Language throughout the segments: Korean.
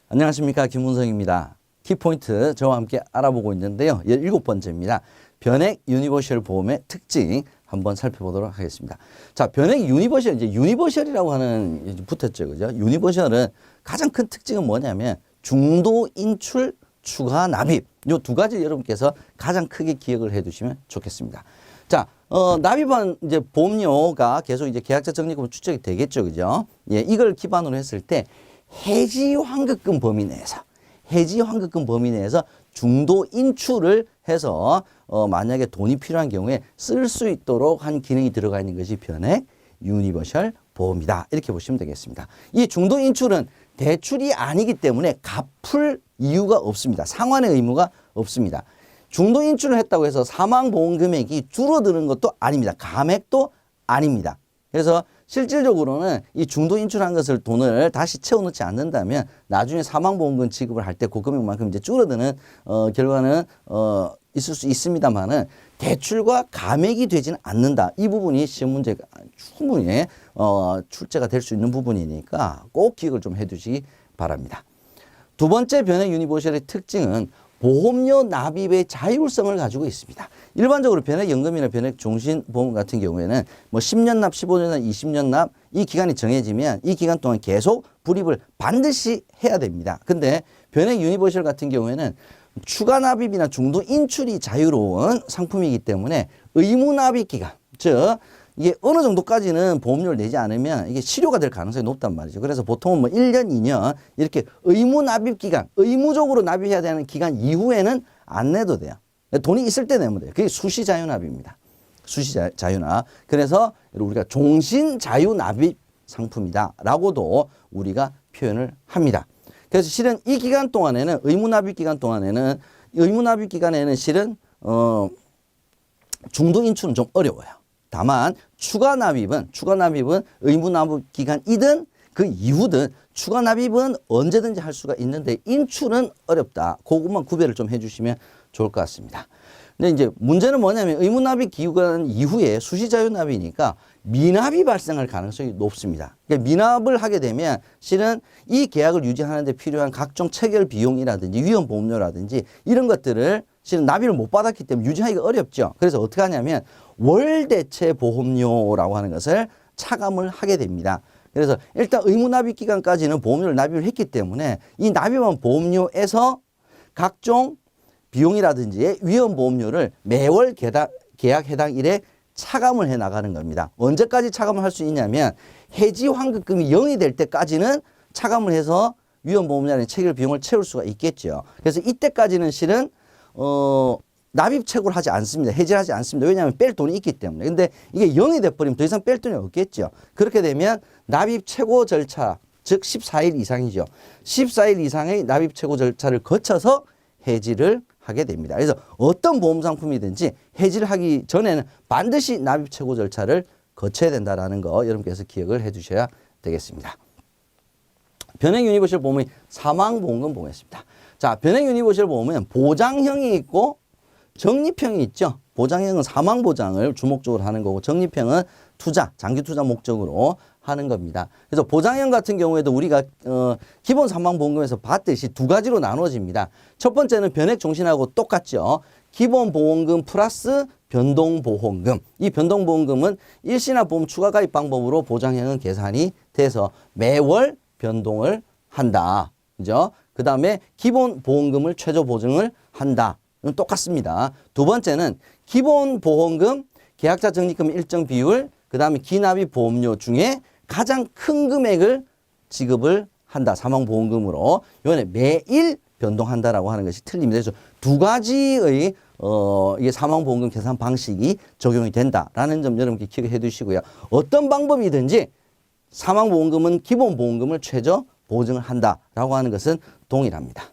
안녕하십니까, 김문성입니다. 키포인트 저와 함께 알아보고 있는데요. 17번째입니다. 변액 유니버셜 보험의 특징 한번 살펴보도록 하겠습니다. 자, 변액 유니버셜, 이제 유니버셜이라고 하는 이제 붙었죠. 그죠? 유니버셜은 가장 큰 특징은 뭐냐면 중도 인출 추가 납입. 요 두 가지 여러분께서 가장 크게 기억을 해 두시면 좋겠습니다. 자, 납입한 이제 보험료가 계속 이제 계약자 적립금 추적이 되겠죠. 그죠? 예, 이걸 기반으로 했을 때 해지 환급금 범위 내에서 중도 인출을 해서 만약에 돈이 필요한 경우에 쓸 수 있도록 한 기능이 들어가 있는 것이 변액 유니버셜 보험이다. 이렇게 보시면 되겠습니다. 이 중도 인출은 대출이 아니기 때문에 갚을 이유가 없습니다. 상환의 의무가 없습니다. 중도 인출을 했다고 해서 사망보험 금액이 줄어드는 것도 아닙니다. 감액도 아닙니다. 그래서 실질적으로는 이 중도 인출한 것을 돈을 다시 채워넣지 않는다면 나중에 사망보험금 지급을 할 때 그 금액만큼 이제 줄어드는 결과는 있을 수 있습니다만은 대출과 감액이 되지는 않는다. 이 부분이 시험 문제가 충분히 출제가 될 수 있는 부분이니까 꼭 기억을 좀 해두시기 바랍니다. 두 번째 변액 유니버셜의 특징은 보험료 납입의 자율성을 가지고 있습니다. 일반적으로 변액연금이나 변액종신보험 같은 경우에는 뭐 10년 납, 15년 납, 20년 납 이 기간이 정해지면 이 기간 동안 계속 불입을 반드시 해야 됩니다. 근데 변액 유니버셜 같은 경우에는 추가 납입이나 중도 인출이 자유로운 상품이기 때문에 의무 납입 기간, 즉 이게 어느 정도까지는 보험료를 내지 않으면 이게 실효가 될 가능성이 높단 말이죠. 그래서 보통은 뭐 1년, 2년 이렇게 의무 납입 기간, 의무적으로 납입해야 되는 기간 이후에는 안 내도 돼요. 돈이 있을 때 내면 돼요. 그게 수시 자유 납입니다. 수시 자유 납. 그래서 우리가 종신 자유 납입 상품이다라고도 우리가 표현을 합니다. 그래서 실은 이 기간 동안에는 의무 납입 기간 동안에는 의무 납입 기간에는 실은 중도 인출은 좀 어려워요. 다만 추가 납입은 의무 납입 기간이든 그 이후든 추가 납입은 언제든지 할 수가 있는데 인출은 어렵다. 그것만 구별을 좀 해주시면 좋을 것 같습니다. 근데 이제 문제는 뭐냐면 의무 납입 기간 이후에 수시 자유 납이니까 미납이 발생할 가능성이 높습니다. 그러니까 미납을 하게 되면 실은 이 계약을 유지하는 데 필요한 각종 체결 비용이라든지 위험 보험료라든지 이런 것들을 실은 납입을 못 받았기 때문에 유지하기가 어렵죠. 그래서 어떻게 하냐면 월대체 보험료라고 하는 것을 차감을 하게 됩니다. 그래서 일단 의무 납입 기간까지는 보험료를 납입을 했기 때문에 이 납입한 보험료에서 각종 비용이라든지 위험 보험료를 매월 계약 해당 일에 차감을 해 나가는 겁니다. 언제까지 차감을 할 수 있냐면 해지 환급금이 0이 될 때까지는 차감을 해서 위험 보험료나 체결 비용을 채울 수가 있겠죠. 그래서 이때까지는 실은 납입 채굴을 하지 않습니다. 해지를 하지 않습니다. 왜냐하면 뺄 돈이 있기 때문에. 근데 이게 0이 돼버리면 더 이상 뺄 돈이 없겠죠. 그렇게 되면 납입 최고 절차, 즉 14일 이상이죠. 14일 이상의 납입 최고 절차를 거쳐서 해지를 하게 됩니다. 그래서 어떤 보험 상품이든지 해지를 하기 전에는 반드시 납입 최고 절차를 거쳐야 된다는 거 여러분께서 기억을 해 두셔야 되겠습니다. 변액 유니버셜 보험의 사망보험금 보겠습니다. 자, 변액 유니버셜 보험은 보장형이 있고 적립형이 있죠. 보장형은 사망보장을 주목적으로 하는 거고 적립형은 투자, 장기 투자 목적으로 하는 겁니다. 그래서 보장형 같은 경우에도 우리가 기본 사망보험금에서 봤듯이 두 가지로 나눠집니다. 첫 번째는 변액종신하고 똑같죠. 기본보험금 플러스 변동보험금. 이 변동보험금은 일시납보험 추가가입 방법으로 보장형은 계산이 돼서 매월 변동을 한다. 그죠? 그 다음에 기본보험금을 최저 보증을 한다. 똑같습니다. 두 번째는 기본보험금, 계약자 적립금 일정 비율, 그 다음에 기납입 보험료 중에 가장 큰 금액을 지급을 한다. 사망보험금으로. 이번에 매일 변동한다라고 하는 것이 틀립니다. 그래서 두 가지의 이게 사망보험금 계산 방식이 적용이 된다라는 점 여러분께 기억해 두시고요. 어떤 방법이든지 사망보험금은 기본보험금을 최저 보증을 한다라고 하는 것은 동일합니다.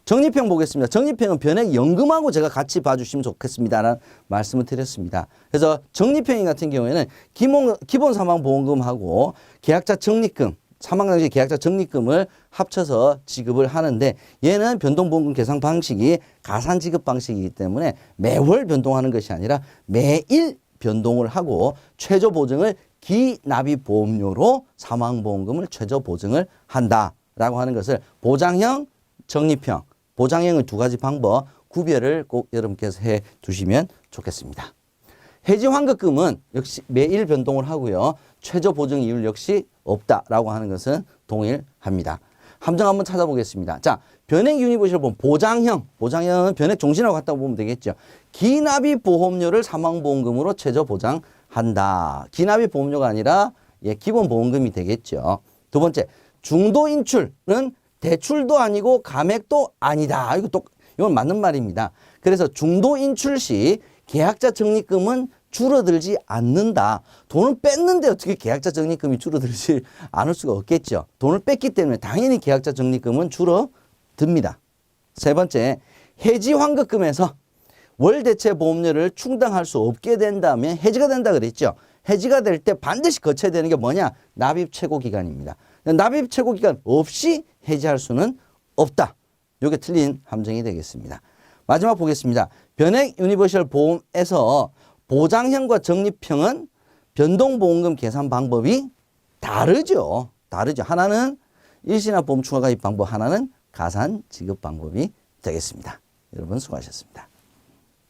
적립형 보겠습니다. 적립형은 변액연금하고 제가 같이 봐주시면 좋겠습니다라는 말씀을 드렸습니다. 그래서 적립형 같은 경우에는 기본 사망보험금하고 계약자 적립금, 사망 당시 계약자 적립금을 합쳐서 지급을 하는데 얘는 변동보험금 계산 방식이 가산 지급 방식이기 때문에 매월 변동하는 것이 아니라 매일 변동을 하고 최저 보증을 기납입 보험료로 사망보험금을 최저 보증을 한다. 라고 하는 것을 보장형, 적립형, 보장형의 두 가지 방법 구별을 꼭 여러분께서 해 두시면 좋겠습니다. 해지 환급금은 역시 매일 변동을 하고요. 최저 보증 이율 역시 없다라고 하는 것은 동일합니다. 함정 한번 찾아보겠습니다. 자, 변액 유니버셜 보험 보장형은 변액 종신하고 같다고 보면 되겠죠. 기납입 보험료를 사망보험금으로 최저 보장한다. 기납입 보험료가 아니라 기본 보험금이 되겠죠. 두 번째, 중도 인출은 대출도 아니고 감액도 아니다. 이건 맞는 말입니다. 그래서 중도 인출 시 계약자 적립금은 줄어들지 않는다. 돈을 뺐는데 어떻게 계약자 적립금이 줄어들지 않을 수가 없겠죠. 돈을 뺐기 때문에 당연히 계약자 적립금은 줄어듭니다. 세 번째, 해지 환급금에서 월대체 보험료를 충당할 수 없게 된다면 해지가 된다 그랬죠. 해지가 될 때 반드시 거쳐야 되는 게 뭐냐? 납입 최고 기간입니다. 납입 최고 기간 없이 해지할 수는 없다. 이게 틀린 함정이 되겠습니다. 마지막 보겠습니다. 변액 유니버셜 보험에서 보장형과 적립형은 변동보험금 계산 방법이 다르죠. 하나는 일시납 보험 추가 가입 방법, 하나는 가산 지급 방법이 되겠습니다. 여러분 수고하셨습니다.